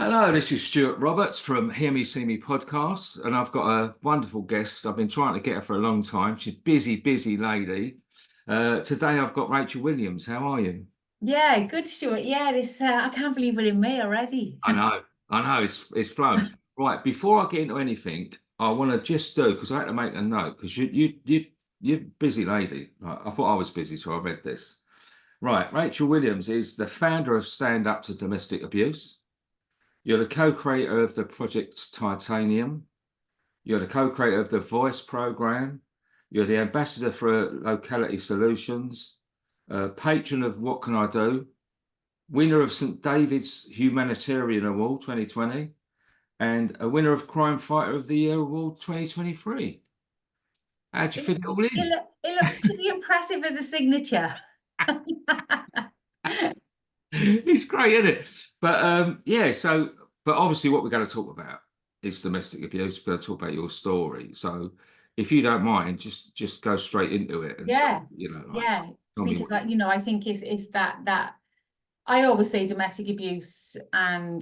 Hello, this is Stuart Roberts from Hear Me, See Me podcasts, and I've got a wonderful guest. I've been trying to get her for a long time. She's a busy, busy lady. Today I've got Rachel Williams. How are you? Yeah, good, Stuart. Yeah, this I can't believe we're in May already. I know, it's flown. Right, before I get into anything, I want to just do because I had to make a note because you're a busy lady. I thought I was busy, so I read this. Right, Rachel Williams is the founder of Stand Up to Domestic Abuse. You're the co-creator of the project Titanium. You're the co-creator of the Voice program. You're the ambassador for Locality Solutions, patron of What Can I Do, winner of St. David's Humanitarian Award 2020, and a winner of Crime Fighter of the Year Award 2023. How'd you It, fit it all in? it looks pretty impressive as a signature. It's great, isn't it? Yeah, but obviously what we're going to talk about is domestic abuse. We're going to talk about your story. So if you don't mind, just go straight into it and say, Yeah, like, yeah, tell me because what. I think it's that I always say domestic abuse and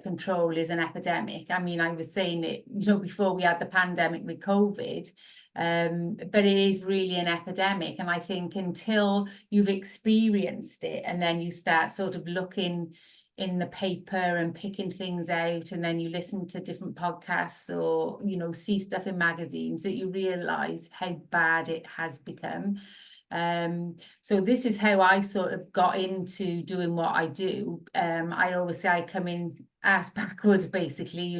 control is an epidemic. I mean, I was saying it, before we had the pandemic with COVID, but it is really an epidemic. And I think until you've experienced it and then you start sort of looking in the paper and picking things out, and then you listen to different podcasts or, see stuff in magazines, that you realize how bad it has become. So this is how I sort of got into doing what I do. I always say I come in ass backwards, basically,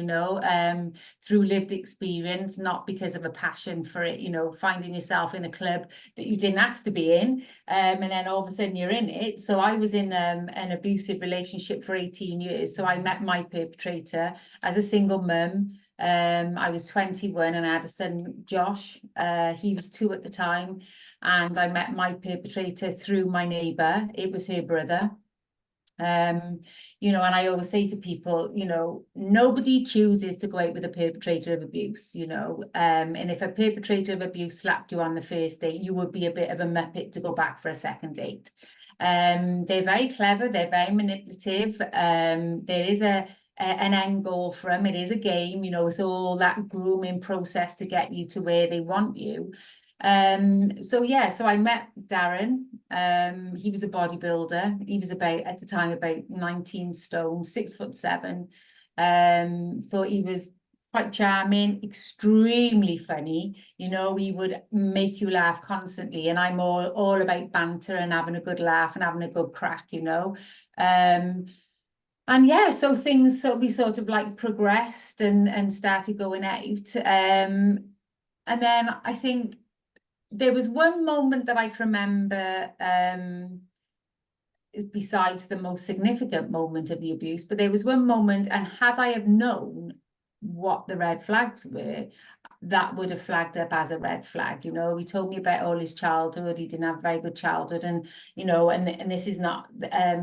through lived experience, not because of a passion for it, finding yourself in a club that you didn't ask to be in, and then all of a sudden you're in it. So I was in an abusive relationship for 18 years. So I met my perpetrator as a single mum. I was 21 and I had a son, Josh. He was 2 at the time. And I met my perpetrator through my neighbour. It was her brother. And I always say to people, nobody chooses to go out with a perpetrator of abuse, and if a perpetrator of abuse slapped you on the first date, you would be a bit of a muppet to go back for a second date. They're very clever, they're very manipulative. There is an end goal for them. It is a game, it's all that grooming process to get you to where they want you. So I met Darren. He was a bodybuilder. He was at the time about 19 stone, 6'7". Thought he was quite charming, extremely funny. He would make you laugh constantly, and I'm all about banter and having a good laugh and having a good crack. And yeah, so we sort of like progressed and started going out. And then I think there was one moment that I can remember, besides the most significant moment of the abuse, but there was one moment, and had I have known what the red flags were, that would have flagged up as a red flag. He told me about all his childhood. He didn't have a very good childhood, and and this is not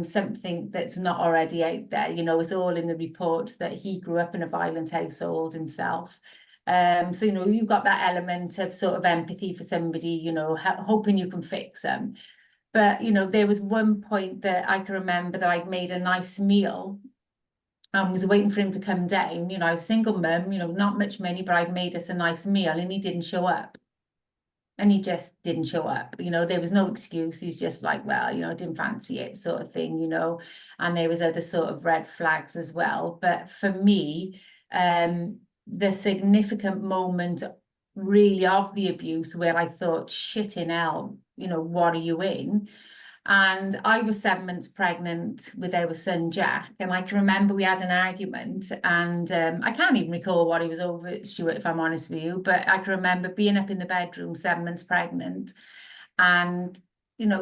something that's not already out there. It's all in the reports that he grew up in a violent household himself. So you've got that element of sort of empathy for somebody, hoping you can fix them. But there was one point that I can remember that I'd made a nice meal and was waiting for him to come down. I was a single mum, not much money, but I'd made us a nice meal and he didn't show up. And he just didn't show up. There was no excuse. He's just like, well, I didn't fancy it, sort of thing, and there was other sort of red flags as well. But for me, the significant moment really of the abuse where I thought, shit in hell, what are you in? And I was 7 months pregnant with our son, Jack. And I can remember we had an argument, and I can't even recall what he was over, Stuart, if I'm honest with you. But I can remember being up in the bedroom, 7 months pregnant, and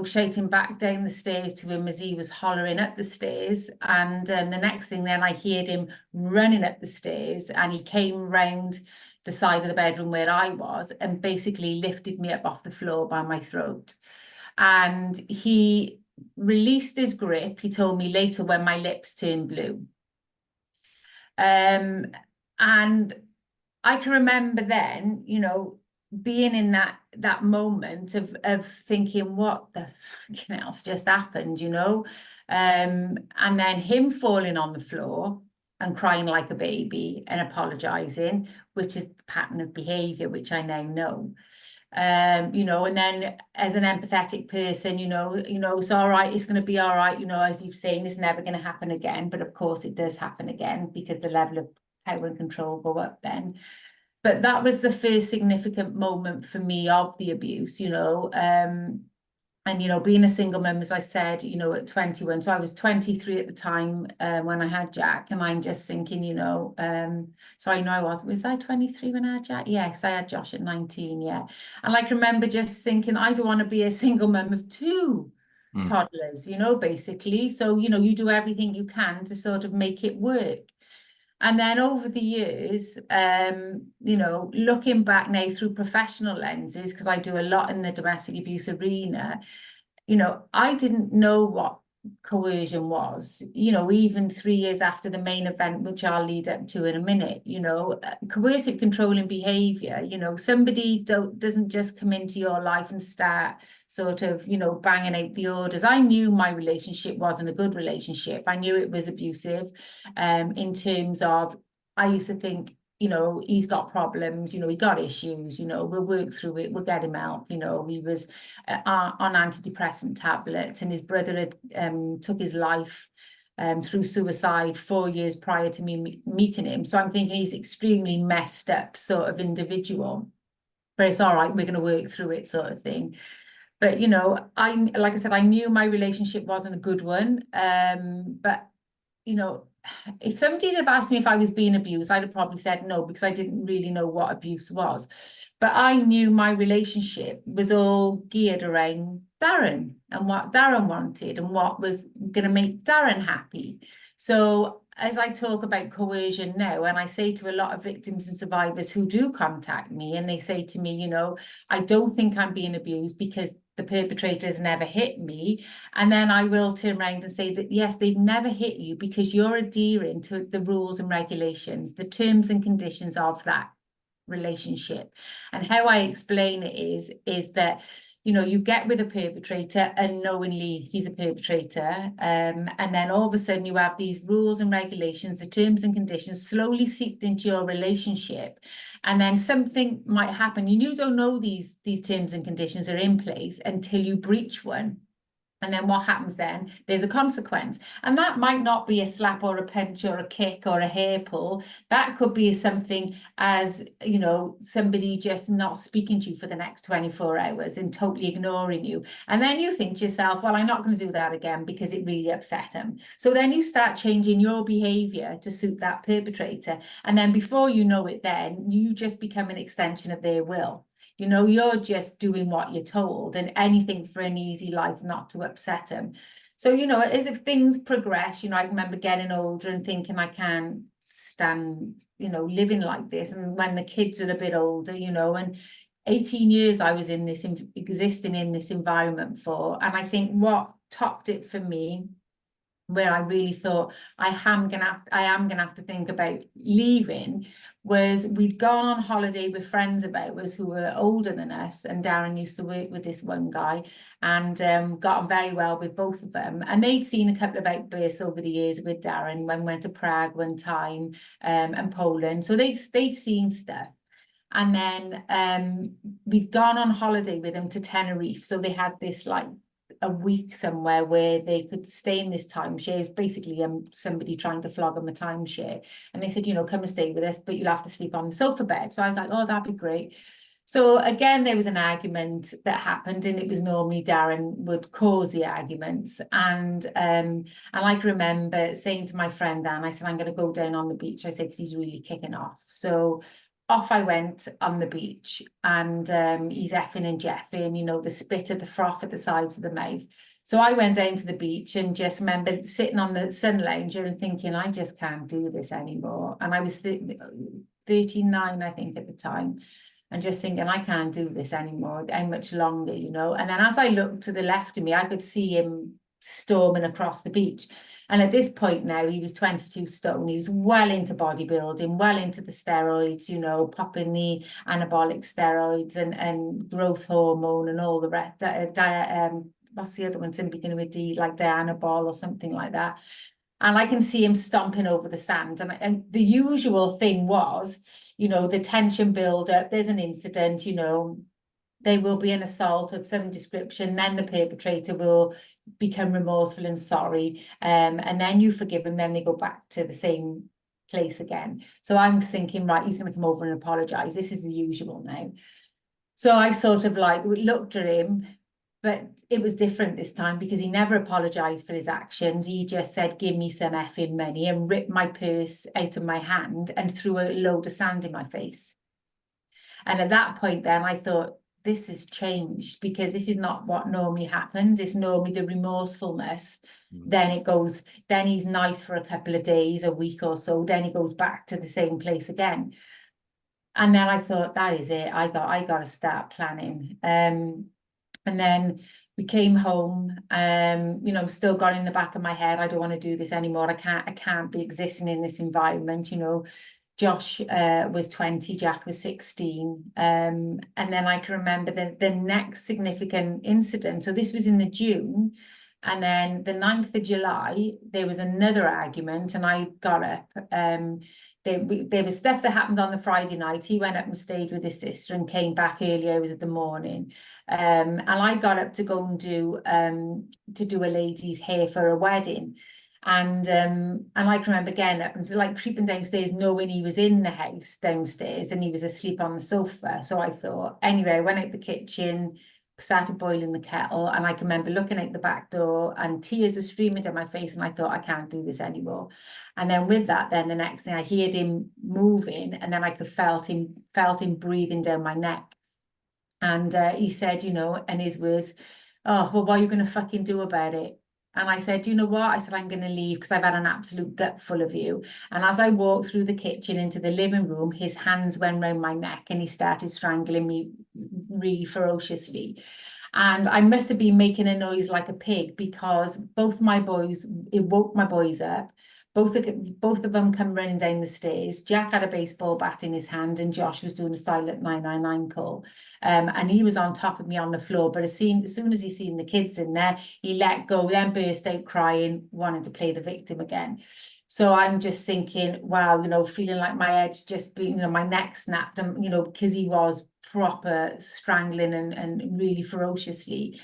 shouting back down the stairs to him as he was hollering up the stairs. And the next thing, then I heard him running up the stairs, and he came round the side of the bedroom where I was and basically lifted me up off the floor by my throat. And he released his grip. He told me later, when my lips turned blue. And I can remember then, being in that moment of thinking, what the fucking else just happened, and then him falling on the floor, and crying like a baby and apologizing, which is the pattern of behavior, which I now know. You know, and then as an empathetic person, you know, it's all right, it's going to be all right, you know, as you've saying, it's never going to happen again. But of course it does happen again, because the level of power and control go up then. But that was the first significant moment for me of the abuse, you know. And, you know, being a single mum, as I said, you know, at 21, so I was 23 at the time when I had Jack, and I'm just thinking, you know, sorry, no, was I 23 when I had Jack? Yes, I had Josh at 19, yeah. And I can remember just thinking, I don't want to be a single mum of two toddlers, you know, basically. So, you know, you do everything you can to sort of make it work. And then over the years, you know, looking back now through professional lenses, because I do a lot in the domestic abuse arena, you know, I didn't know what coercion was, you know, even 3 years after the main event, which I'll lead up to in a minute. You know, coercive controlling behavior, you know, somebody doesn't just come into your life and start sort of, you know, banging out the orders. I knew my relationship wasn't a good relationship. I knew it was abusive, in terms of, I used to think, you know, he's got problems, you know, he got issues, you know, we'll work through it, we'll get him help. You know, he was on antidepressant tablets, and his brother had took his life through suicide 4 years prior to me meeting him. So I'm thinking he's extremely messed up sort of individual, but it's all right, we're going to work through it, sort of thing. But, you know, like I said, I knew my relationship wasn't a good one. But, you know, if somebody had asked me if I was being abused, I'd have probably said no, because I didn't really know what abuse was. But I knew my relationship was all geared around Darren and what Darren wanted and what was going to make Darren happy. So as I talk about coercion now, and I say to a lot of victims and survivors who do contact me, and they say to me, you know, I don't think I'm being abused because the perpetrators never hit me. And then I will turn around and say that, yes, they've never hit you because you're adhering to the rules and regulations, the terms and conditions of that relationship. And how I explain it is that, you know, you get with a perpetrator unknowingly he's a perpetrator, and then all of a sudden you have these rules and regulations, the terms and conditions slowly seeped into your relationship, and then something might happen and you don't know these terms and conditions are in place until you breach one. And then what happens then? There's a consequence. And that might not be a slap or a punch or a kick or a hair pull. That could be something as, you know, somebody just not speaking to you for the next 24 hours and totally ignoring you. And then you think to yourself, well, I'm not going to do that again because it really upset him. So then you start changing your behavior to suit that perpetrator. And then before you know it, then you just become an extension of their will. You know, you're just doing what you're told, and anything for an easy life, not to upset him. So, you know, as if things progress, you know, I remember getting older and thinking I can't stand, you know, living like this. And when the kids are a bit older, you know, and 18 years I was in this, existing in this environment for, and I think what topped it for me, where I really thought I am gonna have to think about leaving, was we'd gone on holiday with friends of ours who were older than us, and Darren used to work with this one guy, and got on very well with both of them. And they'd seen a couple of outbursts over the years with Darren when we went to Prague one time, and Poland. So they'd seen stuff. And then we'd gone on holiday with them to Tenerife. So they had this like a week somewhere where they could stay in this timeshare. It's basically somebody trying to flog them a timeshare. And they said, you know, come and stay with us, but you'll have to sleep on the sofa bed. So I was like, oh, that'd be great. So again, there was an argument that happened, and it was normally Darren would cause the arguments. And I can remember saying to my friend Anne, I said, I'm going to go down on the beach. I said, because he's really kicking off. So off I went on the beach, and he's effing and jeffing, you know, the spit at the froth at the sides of the mouth. So I went down to the beach and just remember sitting on the sun lounger and thinking, I just can't do this anymore. And I was 39, I think, at the time, and just thinking, I can't do this anymore. How much longer, you know? And then as I looked to the left of me, I could see him storming across the beach. And at this point now, he was 22 stone. He was well into bodybuilding, well into the steroids, you know, popping the anabolic steroids and growth hormone and all the rest. What's the other one? It's in beginning with D, like Dianabol or something like that. And I can see him stomping over the sand. And the usual thing was, you know, the tension build up, there's an incident, you know, there will be an assault of some description, then the perpetrator will become remorseful and sorry, and then you forgive them, then they go back to the same place again. So I'm thinking, right, he's going to come over and apologize. This is the usual now. So I sort of like looked at him, but it was different this time because he never apologized for his actions. He just said, give me some effing money, and ripped my purse out of my hand and threw a load of sand in my face. And at that point then I thought, this has changed, because this is not what normally happens. It's normally the remorsefulness. Then it goes, then he's nice for a couple of days, a week or so, then he goes back to the same place again. And then I thought, that is it. I got to start planning. And then we came home, you know, still got in the back of my head, I don't want to do this anymore. I can't be existing in this environment, you know. Josh was 20, Jack was 16. And then I can remember the next significant incident. So this was in the June. And then the 9th of July, there was another argument, and I got up. There was stuff that happened on the Friday night. He went up and stayed with his sister and came back early hours of the morning. And I got up to go and do a lady's hair for a wedding. And I can remember getting up and like creeping downstairs, knowing he was in the house downstairs and he was asleep on the sofa. So I thought, anyway, I went out the kitchen, started boiling the kettle, and I can remember looking out the back door and tears were streaming down my face, and I thought, I can't do this anymore. And then with that, then the next thing I heard him moving, and then I could felt him breathing down my neck. And he said, you know, and his words, oh, well, what are you going to fucking do about it? And I said, you know what? I said, I'm going to leave because I've had an absolute gut full of you. And as I walked through the kitchen into the living room, his hands went round my neck and he started strangling me really ferociously. And I must have been making a noise like a pig, because both my boys, it woke my boys up. Both of them come running down the stairs. Jack had a baseball bat in his hand and Josh was doing a silent 999 call. And he was on top of me on the floor. But as soon as he seen the kids in there, he let go, then burst out crying, wanting to play the victim again. So I'm just thinking, wow, you know, feeling like my head's just been, you know, my neck snapped, and, you know, because he was proper strangling and really ferociously.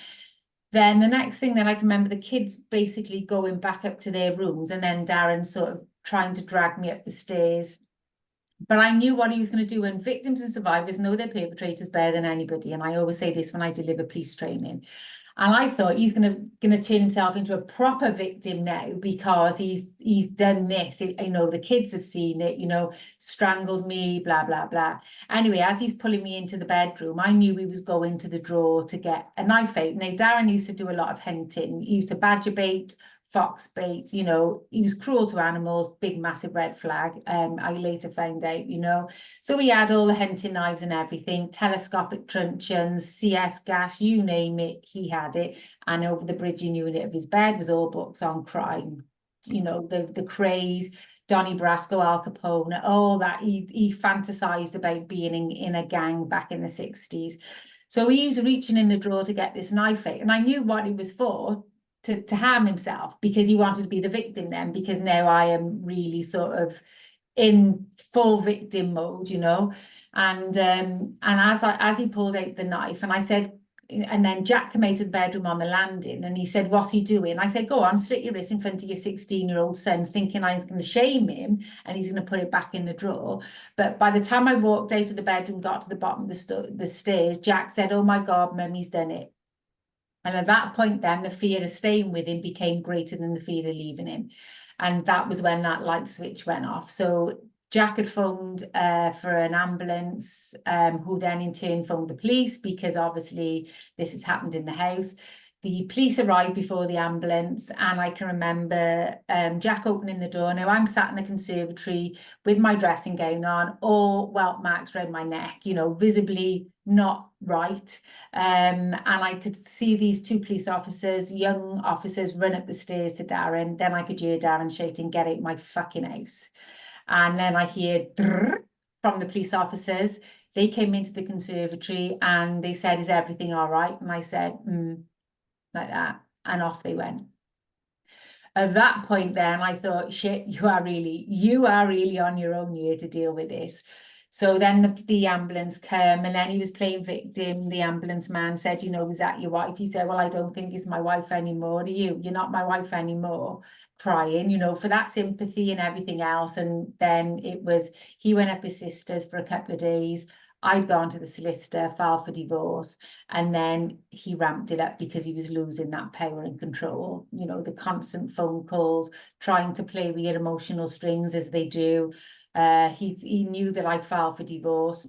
Then the next thing that I can remember, the kids basically going back up to their rooms, and then Darren sort of trying to drag me up the stairs. But I knew what he was going to do, and victims and survivors know their perpetrators better than anybody. And I always say this when I deliver police training. And I thought, he's gonna turn himself into a proper victim now, because he's done this. You know, the kids have seen it, you know, strangled me, blah, blah, blah. Anyway, as he's pulling me into the bedroom, I knew he was going to the drawer to get a knife out. Now, Darren used to do a lot of hunting. He used to badger bait, fox bait, you know, he was cruel to animals, big, massive red flag. I later found out, you know. So we had all the hunting knives and everything, telescopic truncheons, CS gas, you name it, he had it. And over the bridging unit of his bed was all books on crime, you know, the craze, Donnie Brasco, Al Capone, all that. He fantasized about being in a gang back in the 60s. So he was reaching in the drawer to get this knife out, and I knew what it was for. To harm himself, because he wanted to be the victim then, because now I am really sort of in full victim mode, you know. And as he pulled out the knife, and I said, and then Jack came out of the bedroom on the landing, and he said, what's he doing? I said, go on, slit your wrist in front of your 16-year-old son, thinking I was going to shame him and he's going to put it back in the drawer. But by the time I walked out of the bedroom, got to the bottom of the stairs, Jack said, oh my God, Mummy's done it. And at that point then, the fear of staying with him became greater than the fear of leaving him. And that was when that light switch went off. So Jack had phoned for an ambulance, who then in turn phoned the police, because obviously this has happened in the house. The police arrived before the ambulance, and I can remember Jack opening the door. Now I'm sat in the conservatory with my dressing gown on, all welt marks around my neck, you know, visibly not right. And I could see these two police officers, young officers, run up the stairs to Darren. Then I could hear Darren shouting, get out my fucking house. And then I hear from the police officers. They came into the conservatory and they said, is everything all right? And I said, like that, and off they went. At that point then I thought, shit, you are really on your own here to deal with this. So then the ambulance came, and then he was playing victim. The ambulance man said, you know, was that your wife? He said, well, I don't think it's my wife anymore. You're not my wife anymore. Crying, you know, for that sympathy and everything else. And then he went up his sister's for a couple of days. I'd gone to the solicitor, filed for divorce, and then he ramped it up because he was losing that power and control. You know, the constant phone calls, trying to play with your emotional strings as they do. He knew that I'd filed for divorce,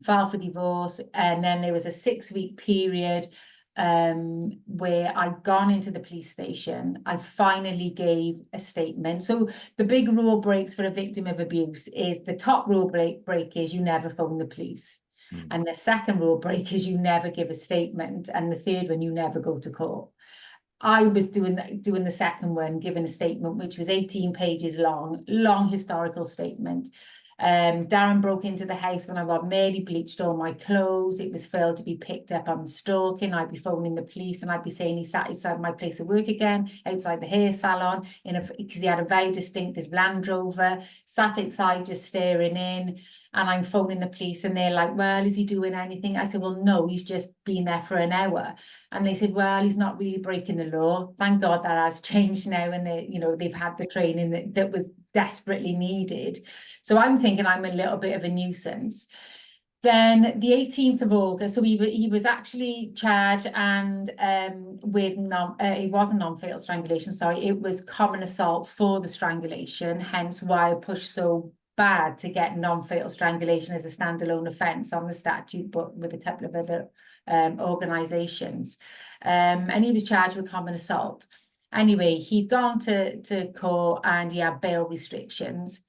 and then there was a 6-week period where I'd gone into the police station. I finally gave a statement. So the big rule breaks for a victim of abuse is, the top rule break is you never phone the police. And the second rule break is you never give a statement. And the third one, you never go to court. I was doing the second one, giving a statement, which was 18 pages long historical statement. Darren broke into the house when I got married. He bleached all my clothes. It was failed to be picked up on stalking. I'd be phoning the police, and I'd be saying he sat outside my place of work again, outside the hair salon, because he had a very distinctive Land Rover, sat outside just staring in. And I'm phoning the police, and they're like, well, is he doing anything? I said, well, no, he's just been there for an hour. And they said, well, he's not really breaking the law. Thank God that has changed now. And they've had the training that was desperately needed. So I'm thinking I'm a little bit of a nuisance. Then the 18th of August, so he was actually charged and it wasn't non-fatal strangulation, sorry, it was common assault for the strangulation, hence why I pushed so bad to get non-fatal strangulation as a standalone offence on the statute, but with a couple of other organisations. And he was charged with common assault. Anyway, he'd gone to court and he had bail restrictions.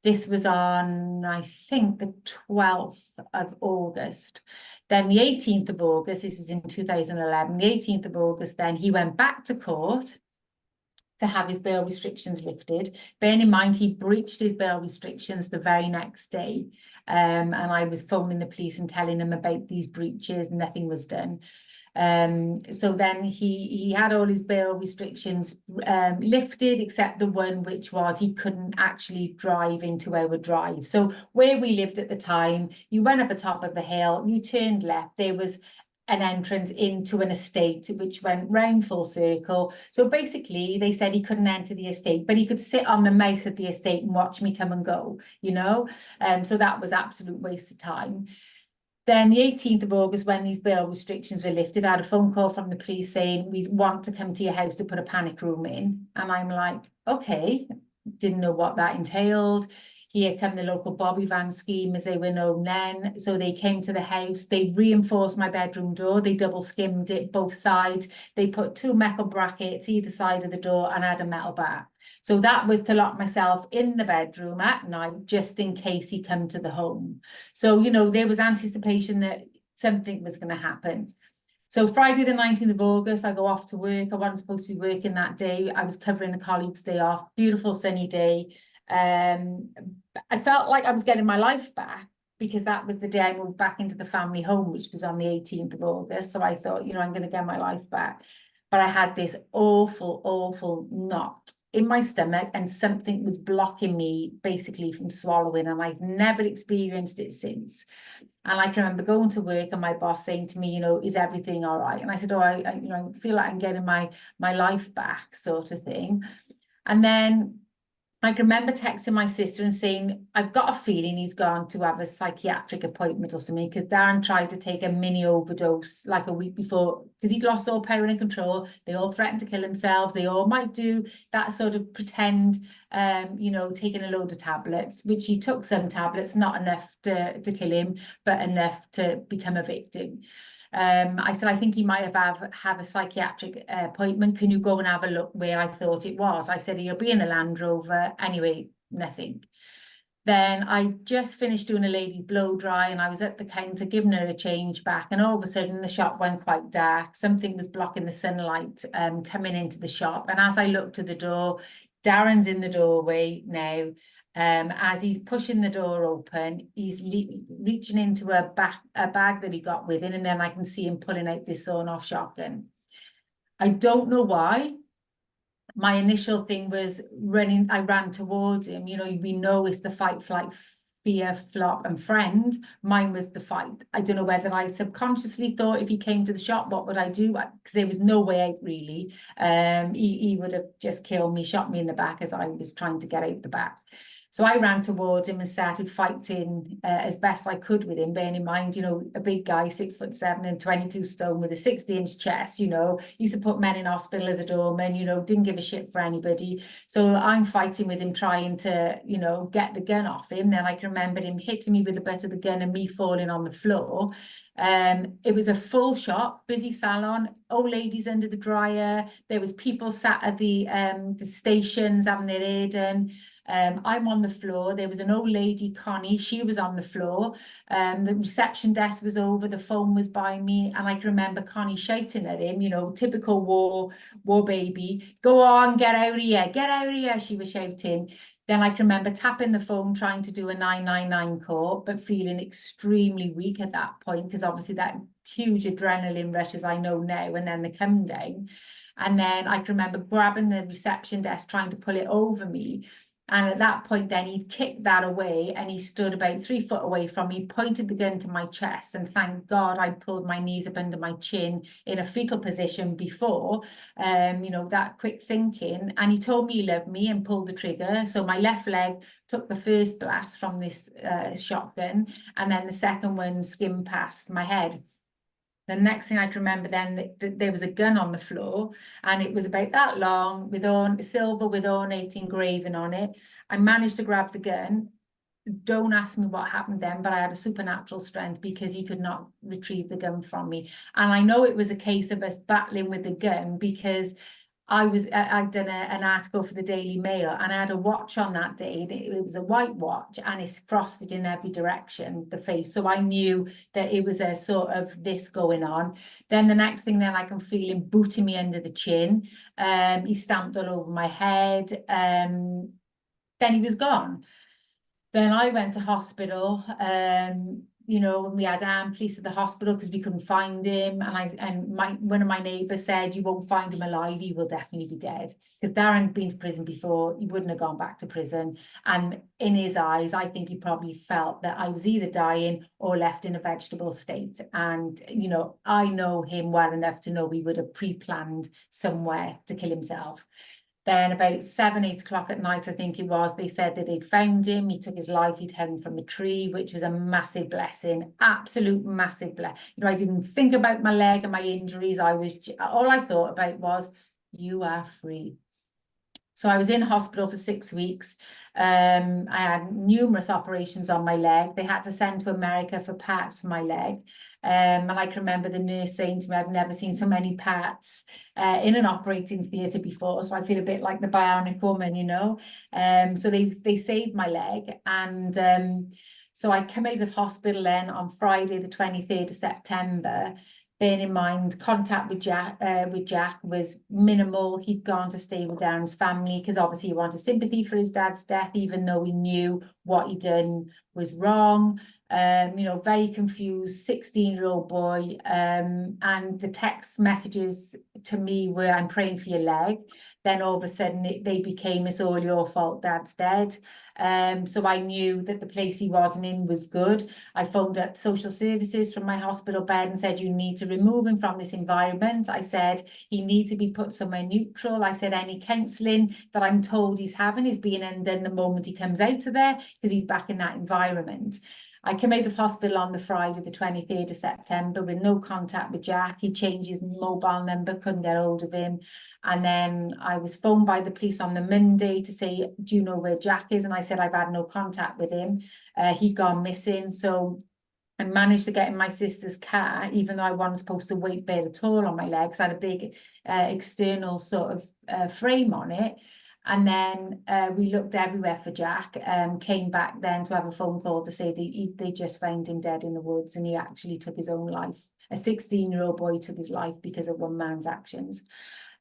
This was on, I think, the 12th of August. Then the 18th of August, this was in 2011, the 18th of August, then he went back to court to have his bail restrictions lifted. Bearing in mind, he breached his bail restrictions the very next day. And I was phoning the police and telling them about these breaches, and nothing was done. So then he had all his bail restrictions lifted, except the one which was he couldn't actually drive into our drive. So where we lived at the time, you went up the top of the hill, you turned left, there was an entrance into an estate which went round full circle. So basically they said he couldn't enter the estate, but he could sit on the mouth of the estate and watch me come and go, you know. So that was absolute waste of time. Then the 18th of August, when these bail restrictions were lifted, I had a phone call from the police saying, we want to come to your house to put a panic room in. And I'm like, okay, didn't know what that entailed. Here come the local Bobby van scheme, as they were known then. So they came to the house, they reinforced my bedroom door, they double skimmed it both sides, they put 2 metal brackets either side of the door and had a metal bar. So that was to lock myself in the bedroom at night, just in case he come to the home. So, you know, there was anticipation that something was going to happen. So Friday the 19th of August, I go off to work. I wasn't supposed to be working that day. I was covering a colleague's day off. Beautiful sunny day. I felt like I was getting my life back, because that was the day I moved back into the family home, which was on the 18th of August. So I thought, you know, I'm going to get my life back. But I had this awful knot in my stomach, and something was blocking me basically from swallowing, and I've never experienced it since. And I can remember going to work and my boss saying to me, you know, is everything all right? And I said, oh, I you know, feel like I'm getting my life back, sort of thing. And then I can remember texting my sister and saying, I've got a feeling he's gone to have a psychiatric appointment or something, because Darren tried to take a mini overdose like a week before, because he'd lost all power and control. They all threatened to kill themselves. They all might do that sort of pretend, you know, taking a load of tablets, which he took some tablets, not enough to kill him, but enough to become a victim. I said, I think he might have a psychiatric appointment. Can you go and have a look where I thought it was? I said, he'll be in the Land Rover. Anyway, nothing. Then I just finished doing a lady blow dry, and I was at the counter giving her a change back, and all of a sudden the shop went quite dark. Something was blocking the sunlight coming into the shop. And as I looked to the door, Darren's in the doorway now. As he's pushing the door open, he's reaching into a bag that he got with him, and then I can see him pulling out this sawn-off shotgun. I don't know why. my initial thing was running. I ran towards him. You know, we know it's the fight, flight, fear, flop, and friend. Mine was the fight. I don't know whether I subconsciously thought if he came to the shop, what would I do? Because there was no way out, really. He would have just killed me, shot me in the back as I was trying to get out the back. So I ran towards him and started fighting as best I could with him, bearing in mind, you know, a big guy, 6'7" and 22 stone with a 60-inch chest, you know, used to put men in hospital as a doorman, you know, didn't give a shit for anybody. So I'm fighting with him, trying to, you know, get the gun off him. Then I can remember him hitting me with the butt of the gun and me falling on the floor. It was a full shop, busy salon, old ladies under the dryer. There was people sat at the stations having their hair done. I'm on the floor. There was an old lady, Connie, she was on the floor. The reception desk was over, the phone was by me, and I can remember Connie shouting at him, you know, typical war baby, go on, get out of here, she was shouting. Then I can remember tapping the phone, trying to do a 999 call, but feeling extremely weak at that point, because obviously that huge adrenaline rush, as I know now, and then the come down. And then I can remember grabbing the reception desk, trying to pull it over me. And at that point, then he'd kicked that away and he stood about 3 foot away from me, pointed the gun to my chest. And thank God I'd pulled my knees up under my chin in a fetal position before, you know, that quick thinking. And he told me he loved me and pulled the trigger. So my left leg took the first blast from this shotgun, and then the second one skimmed past my head. The next thing I can remember then, there was a gun on the floor, and it was about that long, with silver with ornate engraving on it. I managed to grab the gun. Don't ask me what happened then, but I had a supernatural strength because he could not retrieve the gun from me. And I know it was a case of us battling with the gun, because I'd done an article for the Daily Mail, and I had a watch on that day. It was a white watch, and it's frosted in every direction, the face. So I knew that it was a sort of this going on. Then the next thing, then I can feel him booting me under the chin. He stamped all over my head. Then he was gone. Then I went to hospital. You know, we had armed police at the hospital because we couldn't find him. And one of my neighbours said, you won't find him alive, he will definitely be dead. If Darren had been to prison before, he wouldn't have gone back to prison. And in his eyes, I think he probably felt that I was either dying or left in a vegetable state. And, you know, I know him well enough to know he would have pre-planned somewhere to kill himself. Then about 7, 8 o'clock at night, I think it was, they said that they'd found him. He took his life. He'd hung from a tree, which was a massive blessing, absolute massive blessing. You know, I didn't think about my leg and my injuries. All I thought about was, you are free. So I was in hospital for 6 weeks. I had numerous operations on my leg. They had to send to America for parts for my leg. And I can remember the nurse saying to me, I've never seen so many parts in an operating theatre before. So I feel a bit like the bionic woman, you know. So they saved my leg. And so I came out of hospital then on Friday, the 23rd of September. Bearing in mind, contact with Jack was minimal. He'd gone to stay with Darren's family because obviously he wanted sympathy for his dad's death, even though he knew what he'd done was wrong. You know, very confused, 16-year-old boy. And the text messages to me were, I'm praying for your leg. Then all of a sudden they became, it's all your fault, Dad's dead. So I knew that the place he wasn't in was good. I phoned up social services from my hospital bed and said, you need to remove him from this environment. I said, he needs to be put somewhere neutral. I said, any counselling that I'm told he's having is being undone the moment he comes out of there, because he's back in that environment. I came out of hospital on the Friday, the 23rd of September, with no contact with Jack. He changed his mobile number, couldn't get hold of him. And then I was phoned by the police on the Monday to say, do you know where Jack is? And I said, I've had no contact with him. He'd gone missing. So I managed to get in my sister's car, even though I wasn't supposed to weight bear at all on my legs. I had a big external sort of frame on it. And then we looked everywhere for Jack, came back then to have a phone call to say they just found him dead in the woods, and he actually took his own life. A 16-year-old boy took his life because of one man's actions.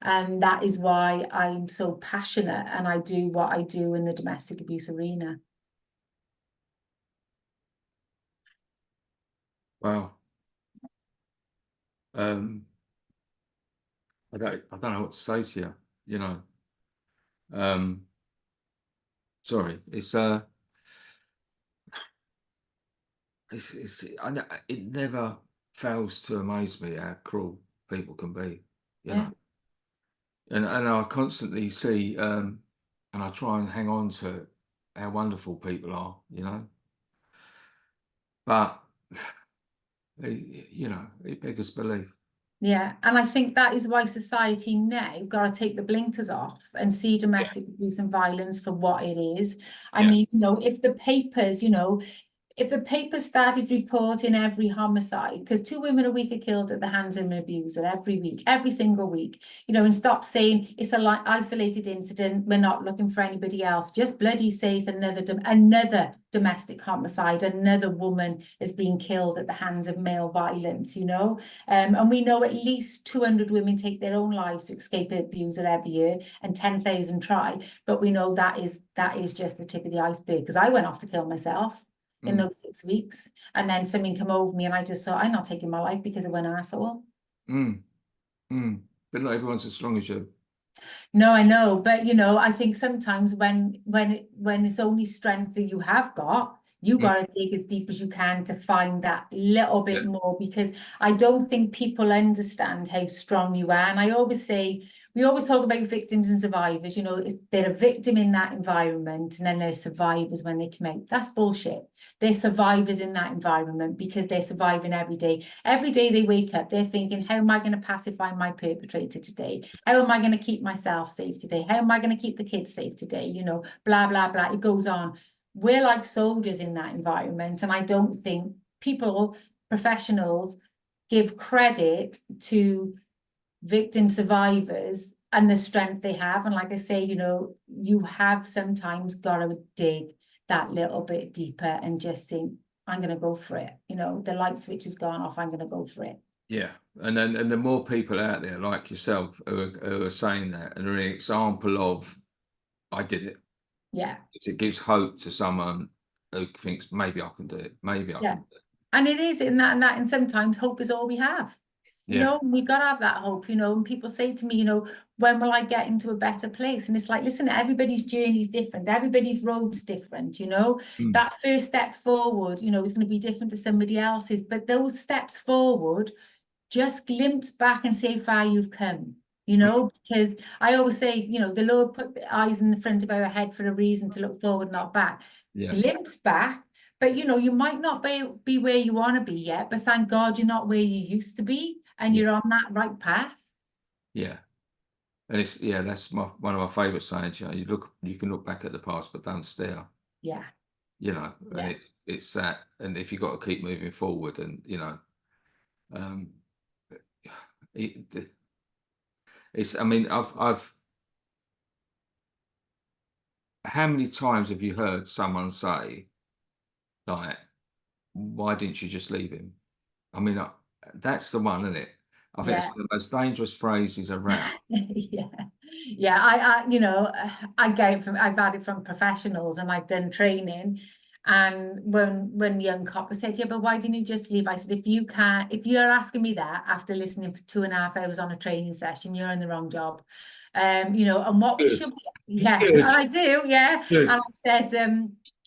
And that is why I'm so passionate and I do what I do in the domestic abuse arena. Wow. I don't know what to say to you, you know. Sorry, it never fails to amaze me how cruel people can be, you Yeah. know. And I constantly see, and I try and hang on to how wonderful people are, you know. But you know, it beggars belief. Yeah, and I think that is why society now got to take the blinkers off and see Yeah, domestic abuse and violence for what it is. I yeah, mean, you know, if the papers, you know, if the paper started reporting every homicide, because 2 women a week are killed at the hands of an abuser every week, every single week, you know, and stop saying it's a isolated incident, we're not looking for anybody else, just bloody say it's another domestic homicide, another woman is being killed at the hands of male violence, you know. And we know at least 200 women take their own lives to escape an abuser every year, and 10,000 try. But we know that is just the tip of the iceberg, because I went off to kill myself in those 6 weeks, and then something come over me and I just thought, I'm not taking my life because of one asshole. mm, but not everyone's as strong as you. No, I know, but you know, I think sometimes when it's only strength that you have got, you Mm, got to dig as deep as you can to find that little yeah, bit more, because I don't think people understand how strong you are. And I always say, we always talk about victims and survivors, you know, they're a victim in that environment and then they're survivors when they come out. That's bullshit. They're survivors in that environment because they're surviving every day. Every day they wake up, they're thinking, how am I going to pacify my perpetrator today? How am I going to keep myself safe today? How am I going to keep the kids safe today? You know, blah, blah, blah. It goes on. We're like soldiers in that environment. And I don't think people, professionals, give credit to victim survivors and the strength they have. And like I say, you know, you have sometimes got to dig that little bit deeper and just think, I'm going to go for it. You know, the light switch has gone off. I'm going to go for it. yeah. And the more people out there like yourself who are saying that and are an example of, I did it. Yeah. It gives hope to someone who thinks maybe I can do it. Maybe I Yeah. can do it. And it is in that, and sometimes hope is all we have. You Yeah. know, we got to have that hope, you know, and people say to me, you know, when will I get into a better place? And it's like, listen, everybody's journey is different. Everybody's road's different, you know. Mm, That first step forward, you know, is going to be different to somebody else's. But those steps forward, just glimpse back and see how far you've come, you mm, know, because I always say, you know, the Lord put the eyes in the front of our head for a reason, to look forward, not back. yeah. Glimpse back, but you know, you might not be where you want to be yet, but thank God you're not where you used to be, and Yeah. you're on that right path. Yeah. And that's one of my favorite sayings, you know, you can look back at the past, but don't stare, Yeah, you know, and yeah, it's that, and if you've got to keep moving forward and, you know, um, it, I mean, how many times have you heard someone say, like, why didn't you just leave him? I mean, that's the one, isn't it? I think it's yeah. one of the most dangerous phrases around. Yeah, yeah. I, you know, I get it from, I've had it from professionals, and I've done training. And when young copper said, yeah, but why didn't you just leave? I said, if you're asking me that after listening for 2.5 hours on a training session, you're in the wrong job. You know, and what we Good, should be, yeah, and good, I do, yeah. And good. I said,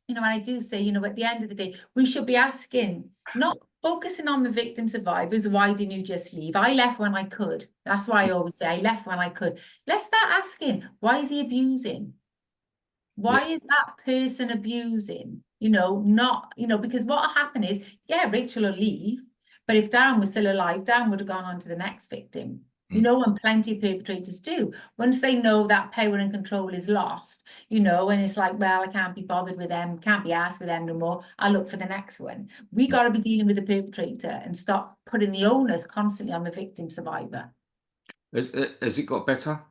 you know, and I do say, you know, at the end of the day, we should be asking, not focusing on the victim survivors. Why didn't you just leave? I left when I could. That's why I always say I left when I could. Let's start asking, why is he abusing? Yeah, Why is that person abusing? You know, not, you know, because what will happen is, yeah, Rachel will leave, but if Darren was still alive, Darren would have gone on to the next victim. You mm, know, and plenty of perpetrators do. Once they know that power and control is lost, you know, and it's like, well, I can't be bothered with them, can't be asked with them no more. I look for the next one. We yeah. got to be dealing with the perpetrator and stop putting the onus constantly on the victim survivor. Has it got better?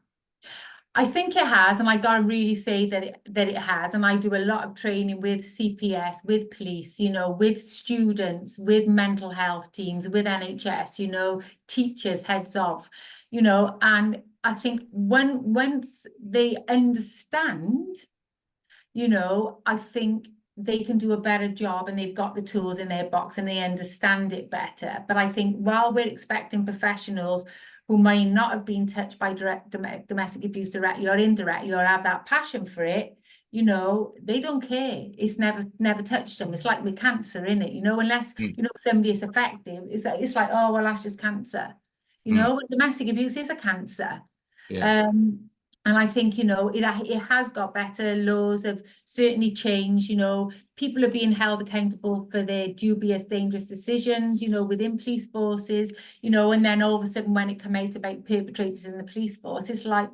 I think it has, and I gotta really say that it has. And I do a lot of training with CPS, with police, you know, with students, with mental health teams, with NHS, you know, teachers, heads of, you know, and I think once they understand, you know, I think they can do a better job, and they've got the tools in their box and they understand it better. But I think while we're expecting professionals who may not have been touched by domestic abuse directly or indirectly, or have that passion for it, you know, they don't care. It's never touched them. It's like with cancer, innit? You know, unless, you know, somebody is affected, it's like, oh, well, that's just cancer. You know, domestic abuse is a cancer. Yeah. And I think, you know, it has got better. Laws have certainly changed. You know, people are being held accountable for their dubious, dangerous decisions, you know, within police forces, you know, and then all of a sudden when it came out about perpetrators in the police force, it's like,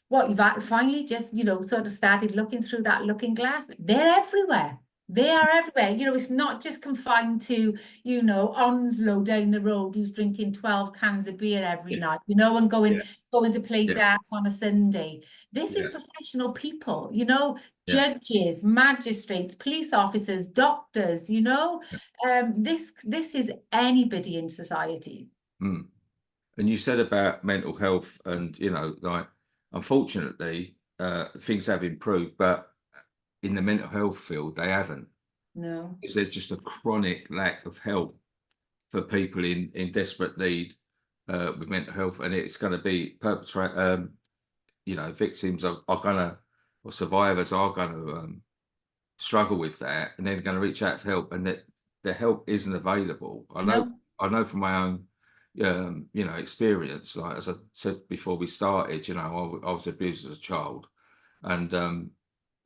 what, you've finally just, you know, sort of started looking through that looking glass. They're everywhere. They are everywhere. You know, it's not just confined to, you know, Onslow down the road who's drinking 12 cans of beer every night, you know, and going to play darts on a Sunday. This is professional people, you know, judges, magistrates, police officers, doctors, you know. This is anybody in society. And you said about mental health, and you know, like, unfortunately, things have improved, but in the mental health field, they haven't. No. Because there's just a chronic lack of help for people in desperate need with mental health, and it's going to be perpetrator. You know, victims are gonna, or survivors are going to struggle with that, and they're going to reach out for help, and that the help isn't available. I know from my own you know, experience, like as I said before we started, you know, I was abused as a child, and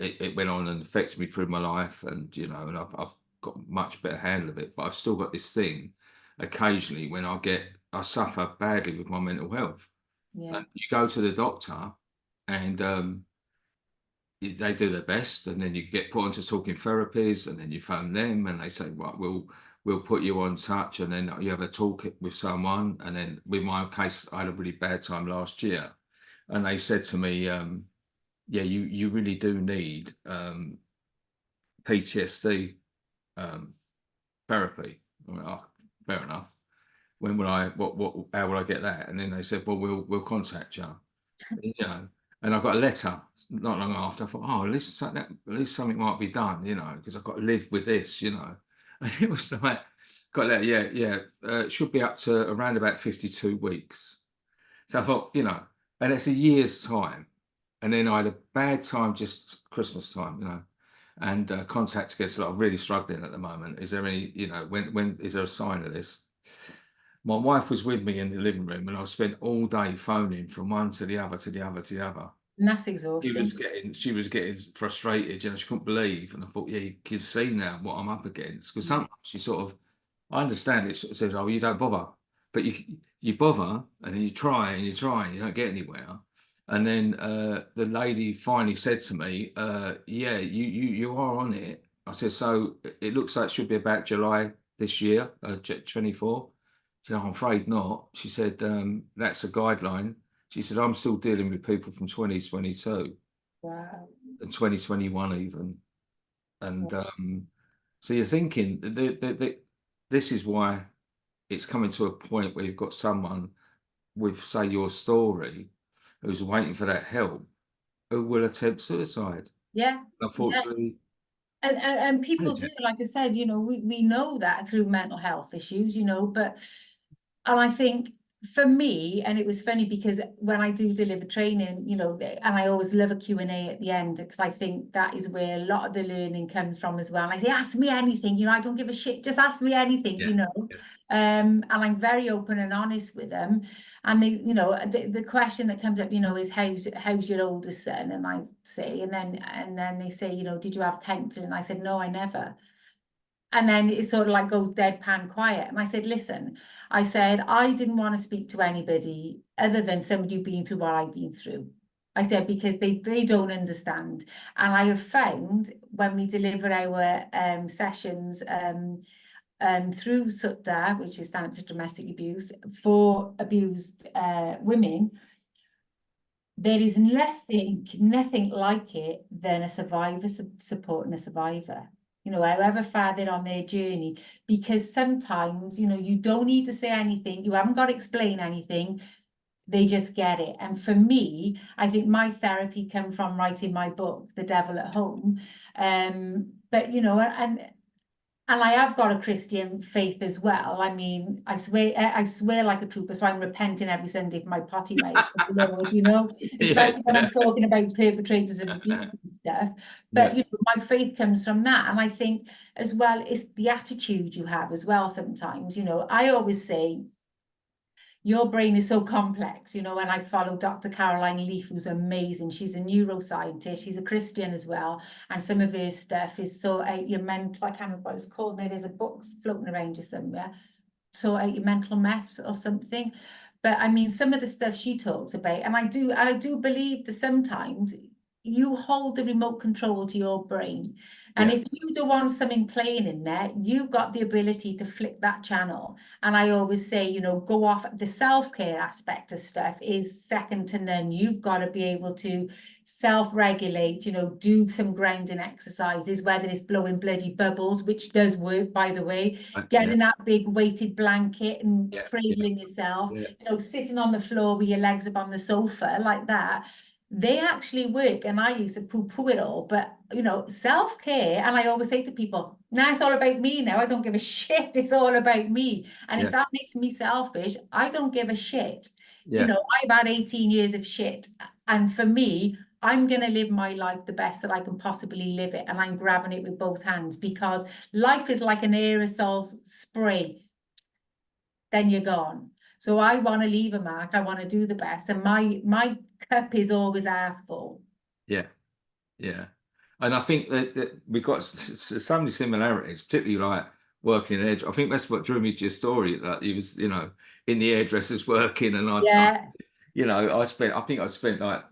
it went on and affected me through my life, and you know, and I've got a much better handle of it, but I've still got this thing occasionally when I suffer badly with my mental health. And you go to the doctor, and they do their best, and then you get put onto talking therapies, and then you phone them, and they say, right, we'll put you on touch, and then you have a talk with someone. And then with my case, I had a really bad time last year, and they said to me, yeah, you really do need PTSD therapy. I went, oh, fair enough. When will I? How will I get that? And then they said, well, we'll contact you. You know, and I got a letter not long after. I thought, oh, at least something might be done, you know, because I've got to live with this, you know. And it was like, got that, it should be up to around about 52 weeks. So I thought, you know, and it's a year's time. And then I had a bad time just Christmas time, you know, and contact gets like, I'm really struggling at the moment. Is there any, you know, when is there a sign of this? My wife was with me in the living room, and I spent all day phoning from one to the other, to the other, to the other. And that's exhausting. She was getting frustrated, you know, she couldn't believe. And I thought, yeah, you can see now what I'm up against. Because sometimes she sort of, I understand it, sort of says, oh, you don't bother. But you bother, and then you try and you try and you don't get anywhere. And then the lady finally said to me, yeah, you are on it. I said, so it looks like it should be about July this year, 24. She said, oh, I'm afraid not. She said, that's a guideline. She said, I'm still dealing with people from 2022 Wow. and 2021 even. And so you're thinking, this is why it's coming to a point where you've got someone with, say, your story, who's waiting for that help, who will attempt suicide. Yeah. Unfortunately. And people do, like I said, you know, we know that through mental health issues, you know, and I think for me, and it was funny because when I do deliver training, you know, and I always love a Q&A at the end, because I think that is where a lot of the learning comes from as well. And I say, ask me anything, you know, I don't give a shit, just ask me anything, you know. And I'm very open and honest with them. And they, you know, the question that comes up, you know, is how's your oldest son? And I say, and then they say, you know, did you have counselling? And I said, no, I never. And then it sort of like goes deadpan quiet. And I said, listen, I said, I didn't want to speak to anybody other than somebody who'd been through what I've been through. I said, because they don't understand. And I have found when we deliver our sessions through SUTDA, which is Standards of Domestic Abuse, for abused women, there is nothing like it than a survivor supporting a survivor. You know, however far they're on their journey, because sometimes, you know, you don't need to say anything, you haven't got to explain anything, they just get it. And for me, I think my therapy came from writing my book, The Devil at Home. But, you know, and And I have got a Christian faith as well. I mean, I swear like a trooper, so I'm repenting every Sunday for my potty mouth, Lord, Yes, especially when I'm talking about perpetrators of abuse and stuff. But yeah, my faith comes from that. And I think as well, it's the attitude you have as well sometimes. I always say, your brain is so complex, and I follow Dr. Caroline Leaf, who's amazing. She's a neuroscientist, she's a Christian as well. And some of her stuff is so out your mental, I can't remember what it's called now, there's a book floating around you somewhere. So out your mental mess or something. But I mean, some of the stuff she talks about, and I do believe that sometimes you hold the remote control to your brain. And yeah, if you don't want something playing in there, you've got the ability to flick that channel. And I always say, go off. The self-care aspect of stuff is second to none. You've got to be able to self-regulate, do some grounding exercises, whether it's blowing bloody bubbles, which does work, by the way, yeah, getting that big weighted blanket and yeah, cradling yourself, yeah, sitting on the floor with your legs up on the sofa like that. They actually work, and I used to poo-poo it all, but self-care, and I always say to people, now it's all about me now. I don't give a shit. It's all about me. And if yeah, that makes me selfish, I don't give a shit. yeah, I've had 18 years of shit. And for me, I'm going to live my life the best that I can possibly live it. And I'm grabbing it with both hands, because life is like an aerosol spray. Then you're gone. So I want to leave a mark. I want to do the best. And my cup is always half full. yeah, yeah. And I think that we've got so many similarities, particularly like working in edge. I think that's what drew me to your story, that he was, in the hairdressers working, and Yeah. I think I spent like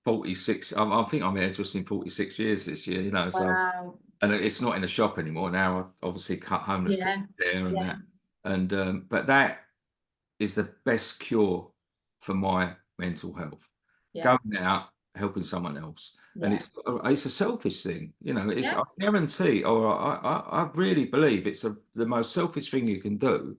46. I think I'm hairdressing 46 years this year, so. Wow. And it's not in a shop anymore now. I obviously cut homeless people Yeah. there and Yeah. that, and but that is the best cure for my mental health. Yeah. Going out, helping someone else, and Yeah. it's a selfish thing, It's Yeah. I guarantee, or I really believe it's the most selfish thing you can do,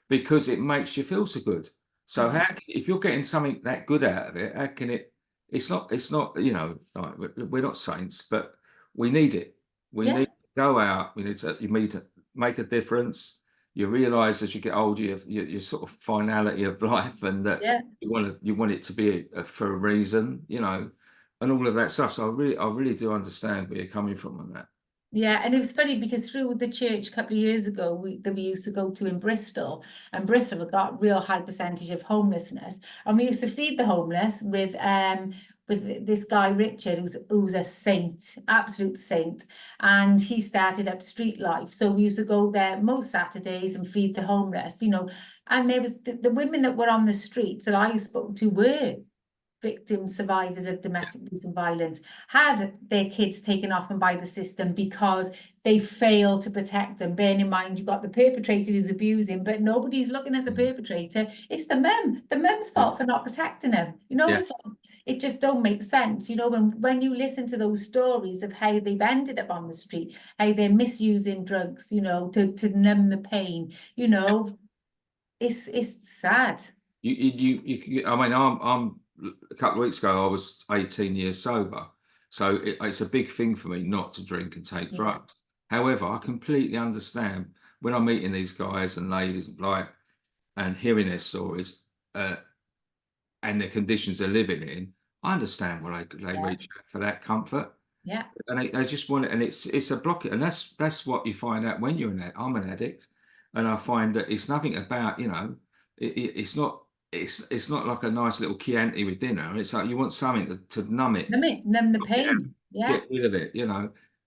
because it makes you feel so good. So Mhm. if you're getting something that good out of it, how can it? It's not like we're not saints, but we need it. We need Yeah. to go out. You need to make a difference. You realise as you get older, your sort of finality of life, and that Yeah. you want it to be for a reason, and all of that stuff. So I really do understand where you're coming from on that. Yeah, and it was funny because through the church a couple of years ago that we used to go to in Bristol, and Bristol have got a real high percentage of homelessness, and we used to feed the homeless with this guy Richard, who's a saint, absolute saint, and he started up Street Life. So we used to go there most Saturdays and feed the homeless, and there was the women that were on the streets that I spoke to were victims, survivors of domestic abuse and violence, had their kids taken off them by the system because they failed to protect them. Bearing in mind, you've got the perpetrator who's abusing, but nobody's looking at the perpetrator. It's the mum. The mum's Yeah, fault for not protecting him. yeah, So it just don't make sense. When you listen to those stories of how they've ended up on the street, how they're misusing drugs, to numb the pain, it's sad. I mean, I'm a couple of weeks ago, I was 18 years sober, so it's a big thing for me not to drink and take Yeah, drugs. However, I completely understand when I'm meeting these guys and ladies, like, and hearing their stories, and the conditions they're living in. I understand why they yeah, reach out for that comfort, yeah, and they just want it, and it's a block, and that's what you find out when you're an addict. I'm an addict, and I find that it's nothing about, it's not, it's not like a nice little Chianti with dinner. It's like you want something to numb it, numb the knock it out, pain. Yeah, get rid of it,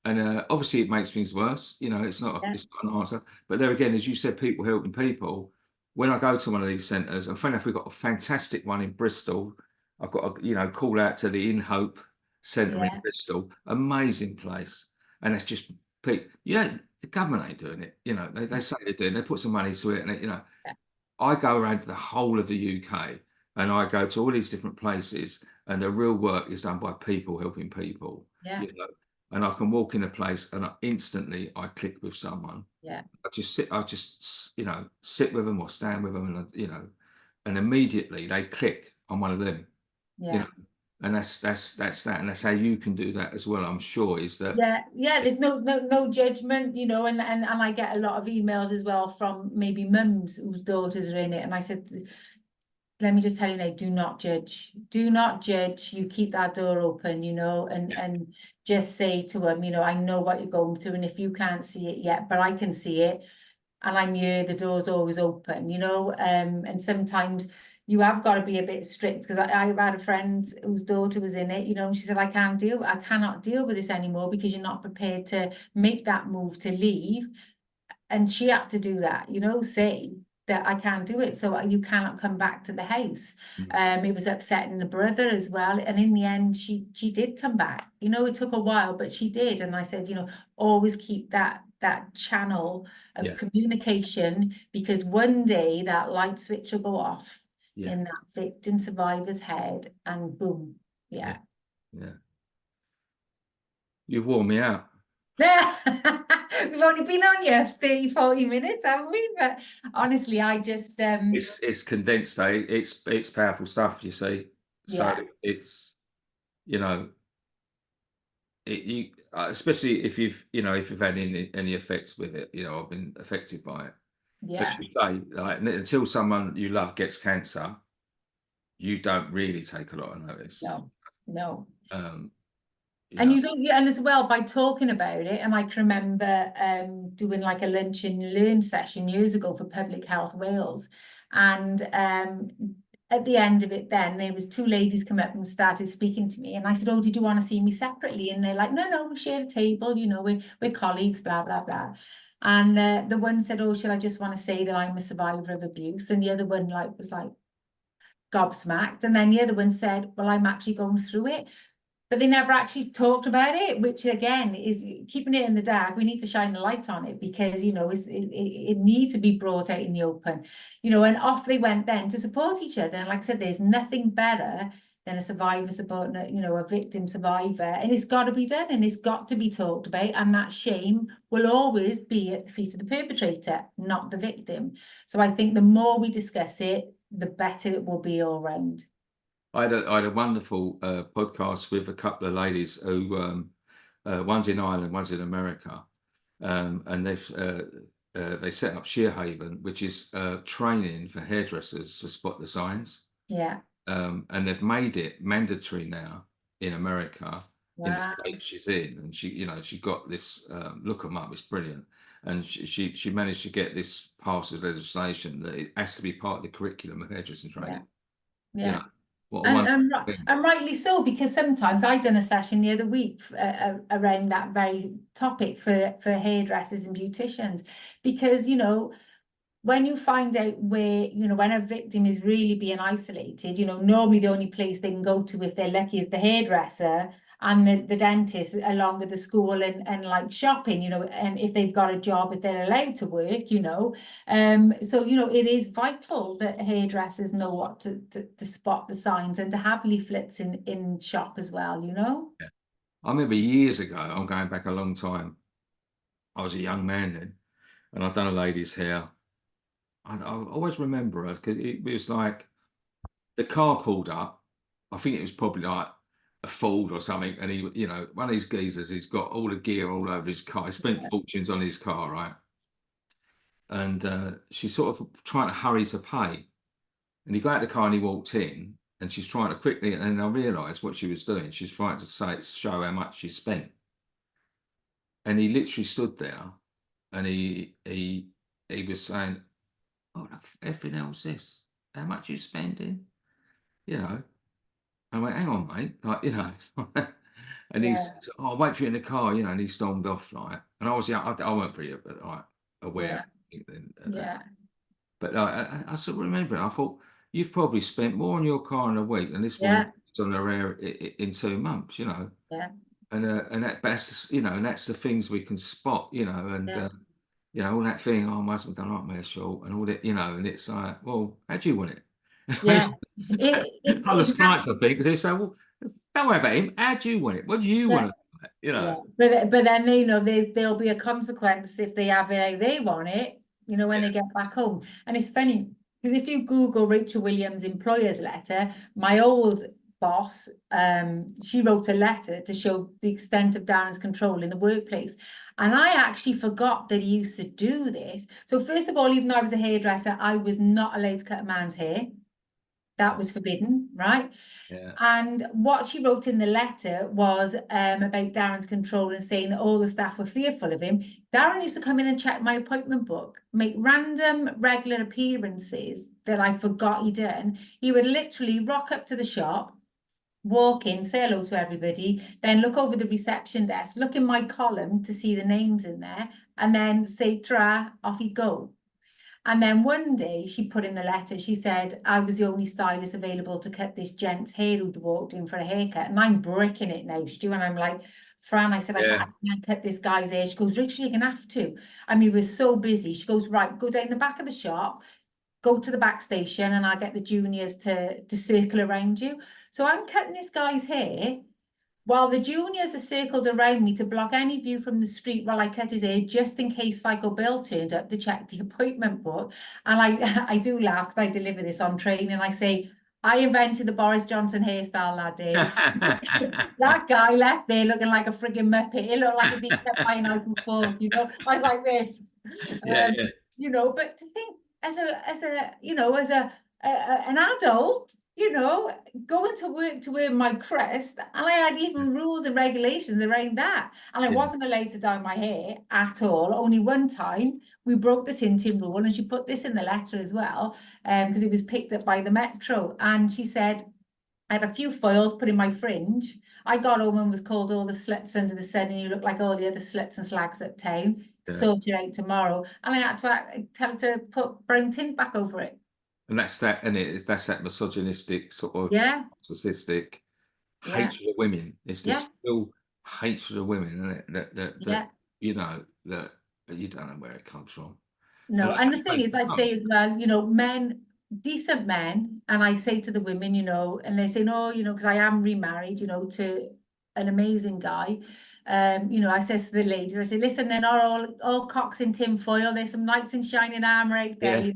and obviously it makes things worse. yeah, It's not an answer. But there again, as you said, people helping people. When I go to one of these centres, and funny enough, we've got a fantastic one in Bristol. I've got to, call out to the In Hope Centre in yeah, Bristol. Amazing place. And it's just people, the government ain't doing it. They say they're doing it, they put some money to it, and yeah, I go around to the whole of the UK, and I go to all these different places, and the real work is done by people helping people, yeah, and I can walk in a place and instantly I click with someone. yeah, I just, sit with them or stand with them, and, and immediately they click on one of them, you yeah. know, And that's that, and that's how you can do that as well. I'm sure is that Yeah, there's no judgment, you know, and I get a lot of emails as well from maybe mums whose daughters are in it, and I said, let me just tell you now, do not judge. Do not judge. You keep that door open, you know, and just say to them, you know, I know what you're going through, and if you can't see it yet, but I can see it, and I'm here, the door's always open, you know. And sometimes you have got to be a bit strict, because I've had a friend whose daughter was in it, you know, and she said, I cannot deal with this anymore because you're not prepared to make that move to leave. And she had to do that, you know, say that I can't do it, so you cannot come back to the house. It was upsetting the brother as well, and in the end she did come back, you know. It took a while, but she did. And I said, you know, always keep that channel of communication, because one day that light switch will go off in that victim survivor's head, and boom. Yeah. You've worn me out. We've only been on here 30-40 minutes, haven't we? But honestly, I just it's condensed, eh? It's powerful stuff, you see. So it's, you know, you especially if you've had any effects with it, you know. I've been affected by it. As you say, like, until someone you love gets cancer, you don't really take a lot of notice. No. And you don't, and as well, by talking about it, and I can remember doing like a lunch and learn session years ago for Public Health Wales, and at the end of it, then there was two ladies come up and started speaking to me, and I said, oh, did you want to see me separately? And they're like, no, we share a table, you know, we're colleagues, blah blah blah. And the one said, oh, should I just want to say that I'm a survivor of abuse? And the other one was like gobsmacked. And then the other one said, well, I'm actually going through it. But they never actually talked about it, which again is keeping it in the dark. We need to shine the light on it, because, you know, it needs to be brought out in the open, you know. And off they went then to support each other. And like I said, there's nothing better than a survivor supporting, you know, a victim survivor. And it's got to be done, and it's got to be talked about. And that shame will always be at the feet of the perpetrator, not the victim. So I think the more we discuss it, the better it will be all round. I had a wonderful podcast with a couple of ladies who one's in Ireland, one's in America, and they set up Sheerhaven, which is training for hairdressers to spot the signs. And they've made it mandatory now in America. In the state she's in, and she got this. Look them up; it's brilliant. And she managed to get this passed as legislation that it has to be part of the curriculum of hairdressing training. You know, and rightly so, because sometimes I done a session the other week around that very topic for hairdressers and beauticians, because, you know, when you find out where, you know, when a victim is really being isolated, you know, normally the only place they can go to if they're lucky is the hairdresser and the dentist, along with the school and like shopping, you know, and if they've got a job, if they're allowed to work, you know. So, you know, it is vital that hairdressers know what to spot the signs, and to have leaflets in shop as well, you know. I remember years ago, I'm going back a long time, I was a young man then, and I'd done a lady's hair. I always remember her because it was like the car pulled up. I think it was probably like a Ford or something, and he, you know, one of these geezers, he's got all the gear all over his car. He spent fortunes on his car, right? And she's sort of trying to hurry to pay, and he got out of the car and he walked in, and she's trying to quickly, and then I realised what she was doing. She's trying to show how much she spent, and he literally stood there, and he was saying, "Oh, the effing hell's this? How much you spending?" You know. I went, "Hang on, mate," like, you know. And he's, "Oh, I'll wait for you in the car," you know, and he stormed off, like. And I was, I weren't pretty like aware. But I sort of remember it. I thought, you've probably spent more on your car in a week than this woman on her hair in 2 months, you know. And that's, you know, and that's the things we can spot, you know, and you know, all that thing, oh, my husband don't like my hair short, and all that, you know. And it's like, well, how do you want it? On the sniper thing, because they say, well, don't worry about him. How do you want it? What do you want? You know. But then, you know, there'll be a consequence if they have it how they want it, you know, when they get back home. And it's funny, because if you Google Rachel Williams' employer's letter, my old boss, she wrote a letter to show the extent of Darren's control in the workplace. And I actually forgot that he used to do this. So first of all, even though I was a hairdresser, I was not allowed to cut a man's hair. That was forbidden, right? Yeah. And what she wrote in the letter was about Darren's control and saying that all the staff were fearful of him. Darren used to come in and check my appointment book, make random regular appearances that I forgot he'd done. He would literally rock up to the shop, walk in, say hello to everybody, then look over the reception desk, look in my column to see the names in there, and then say, tra, off he'd go. And then one day she put in the letter, she said, I was the only stylist available to cut this gent's hair who'd walked in for a haircut. And I'm bricking it now, Stu. And I'm like, Fran, I said, I can't cut this guy's hair. She goes, Rich, you're going to have to. I mean, we're so busy. She goes, right, go down the back of the shop, go to the back station, and I'll get the juniors to circle around you. So I'm cutting this guy's hair while the juniors are circled around me to block any view from the street while I cut his hair, just in case Psycho Bill turned up to check the appointment book. And I do laugh because I deliver this on training. I say, I invented the Boris Johnson hairstyle that day. That guy left there looking like a frigging muppet. He looked like he'd been cut by an open fork, you know. I was like this. Yeah. You know, but to think as an adult, you know, going to work to earn my crest, and I had even rules and regulations around that. And I wasn't allowed to dye my hair at all. Only one time we broke the tinting rule, and she put this in the letter as well, because it was picked up by the Metro. And she said, I had a few foils put in my fringe. I got home and was called all the sluts under the sun, and you look like all the other sluts and slags uptown. Sort you out tomorrow. And I had to tell her to put brown tint back over it. And that's that, and that's that misogynistic sort of narcissistic hatred of women. It's this real hatred of women, isn't it? That you know, that you don't know where it comes from. No, and the thing is, I say as well, you know, men, decent men, and I say to the women, you know, and they say, no, you know, because I am remarried, you know, to an amazing guy. You know, I says to the ladies, I say, listen, they're not all cocks in tin foil. There's some knights in shining armor out there.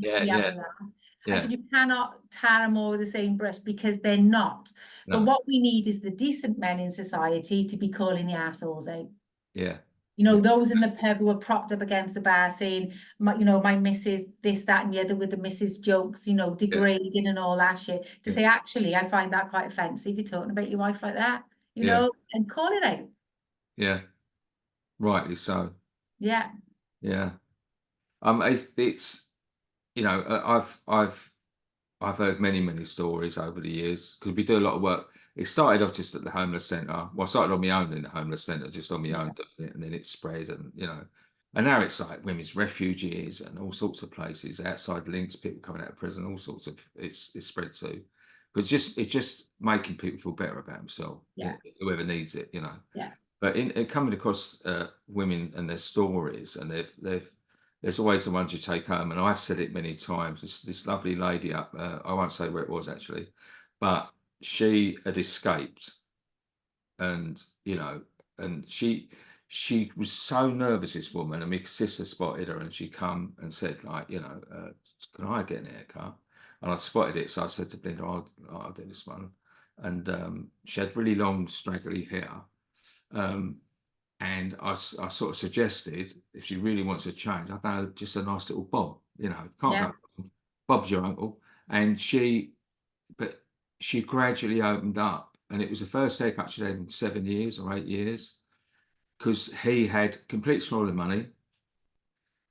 I said, you cannot tar them all with the same brush, because they're not. No. But what we need is the decent men in society to be calling the assholes out. Yeah. You know, those in the pub who are propped up against the bar saying, you know, my missus, this, that, and the other, with the missus jokes, you know, degrading and all that shit. To say, actually, I find that quite offensive. You're talking about your wife like that, you know, and call it out. Yeah. Rightly so. Yeah. Yeah. It's you know, I've heard many stories over the years, because we do a lot of work. It started off just at the homeless centre. Well, I started on my own in the homeless centre, just on my own, and then it spread, and you know, and now it's like women's refuges and all sorts of places, outside links, people coming out of prison, all sorts of it's spread to. But it's just making people feel better about themselves. Whoever needs it, you know. Yeah. But in coming across women and their stories, and there's always the ones you take home, and I've said it many times. This lovely lady up, I won't say where it was actually, but she had escaped, and you know, and she was so nervous, this woman, and my sister spotted her, and she come and said, like, you know, can I get an haircut? And I spotted it, so I said to Belinda, I'll do this one. And she had really long, straggly hair. And I sort of suggested, if she really wants a change, I don't know, just a nice little bob, you know, can't go, Bob's your uncle. And she gradually opened up, and it was the first haircut she'd had in 7 years or 8 years, because he had complete control of money.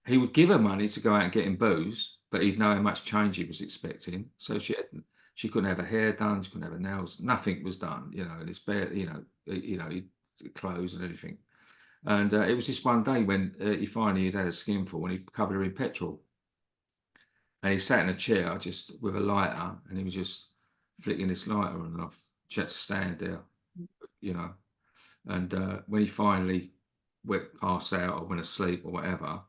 He would give her money to go out and get him booze, but he'd know how much change he was expecting. So she couldn't have her hair done, she couldn't have her nails, nothing was done, you know, and it's bare, you know, clothes and everything. And it was this one day when he finally had a skinful, and he covered her in petrol. And he sat in a chair just with a lighter, and he was just flicking this lighter on and off. She had to stand there, you know. And when he finally passed out or went asleep or whatever,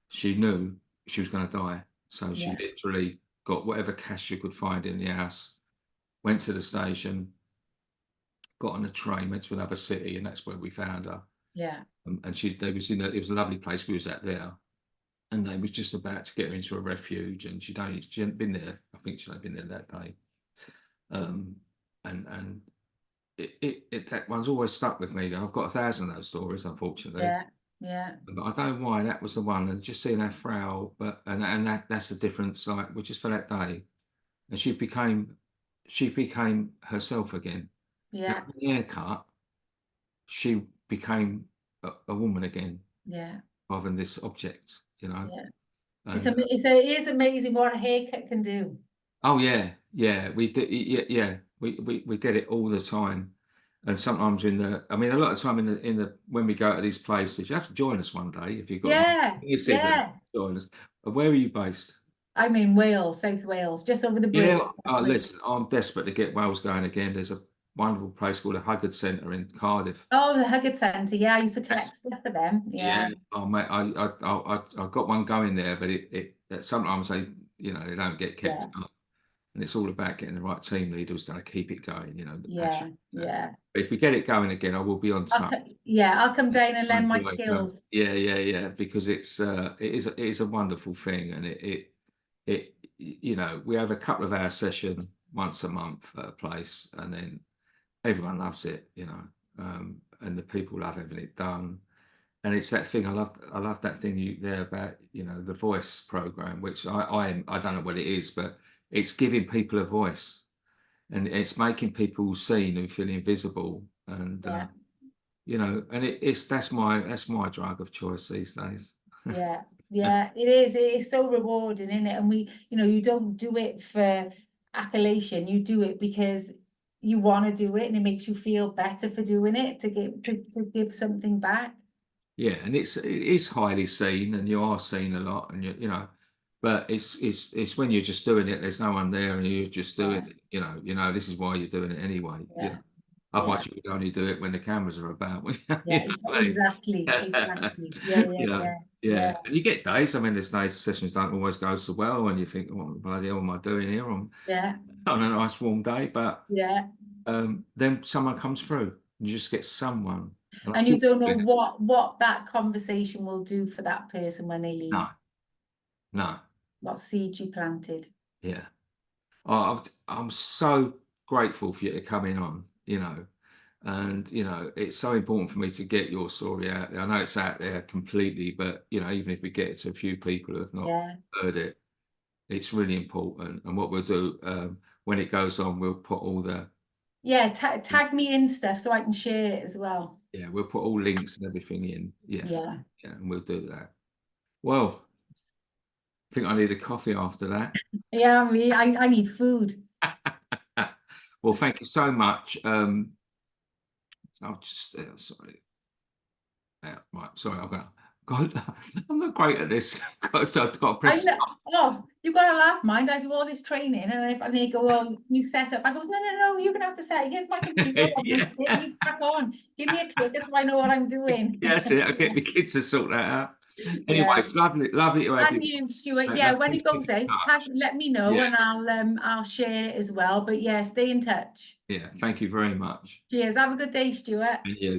she knew she was going to die. So she literally got whatever cash she could find in the house, went to the station, got on a train, went to another city, and that's where we found her. Yeah. And it was a lovely place we was at there. And they was just about to get her into a refuge, and she hadn't been there. I think she'd only been there that day. And and that one's always stuck with me. I've got 1,000 of those stories, unfortunately. Yeah. But I don't know why that was the one, and just seeing that Frau, but that's the difference. Like, we just for that day, and she became herself again. Yeah. Now, haircut, she became a woman again, Yeah. rather than this object, you know. Yeah. And It is amazing what a haircut can do. oh yeah, we do, yeah, we get it all the time. And sometimes I mean, a lot of time in the when we go to these places, you have to join us one day if you've got Yeah. it says it, Yeah. join us. Where are you based? I'm in Wales, South Wales, just over the bridge. Yeah, listen, I'm desperate to get Wales going again. There's a wonderful place called the Huggard Centre in Cardiff. Oh, the Huggard Centre. Yeah, I used to collect stuff for them. Yeah. Oh mate, I got one going there, but sometimes they don't get kept up, and it's all about getting the right team leader who's going to keep it going. The passion. Yeah. But if we get it going again, I will be on top. I'll come down and lend my skills. Yeah, because it is a wonderful thing, and we have a couple of hour session once a month at a place, and then everyone loves it, and the people love having it done. And it's that thing I love that thing there about the voice program, which I don't know what it is, but it's giving people a voice, and it's making people seen who feel invisible, and and that's my drug of choice these days. Yeah, it is so rewarding, isn't it? And you don't do it for accolation, you do it because you want to do it, and it makes you feel better for doing it, to give something back. Yeah, and it is highly seen, and you are seen a lot, and but it's when you're just doing it, there's no one there, and you're just doing it. This is why you're doing it anyway. Otherwise, you would only do it when the cameras are about. Exactly. Yeah. And you get days. I mean, there's days sessions don't always go so well, and you think, "What bloody hell am I doing here?" On a nice warm day, but then someone comes through, and you just get someone. And you don't know what that conversation will do for that person when they leave. No. What seeds you planted. Yeah. Oh, I'm so grateful for you to come in on, and it's so important for me to get your story out there. I know it's out there completely, but even if we get it to a few people who have not heard it, it's really important. And what we'll do when it goes on, we'll put all the tag me in stuff so I can share it as well. Yeah, we'll put all links and everything in. Yeah, and we'll do that. Well, I think I need a coffee after that. Yeah, I need food. Well, thank you so much. I'll just sorry. Right, sorry, I'm not great at this. So I've got to press. You've got to laugh, mind. I do all this training, and they go, "Well, you set up." I goes, "No, you're gonna have to set it. Here's my computer. You crack on. Give me a click so I know what I'm doing." Yes, I'll get my kids to sort that out. Anyway, it's lovely to have you. And you, Stuart. When it goes out, let me know, and I'll share it as well. But stay in touch. Yeah, thank you very much. Cheers. Have a good day, Stuart. And you.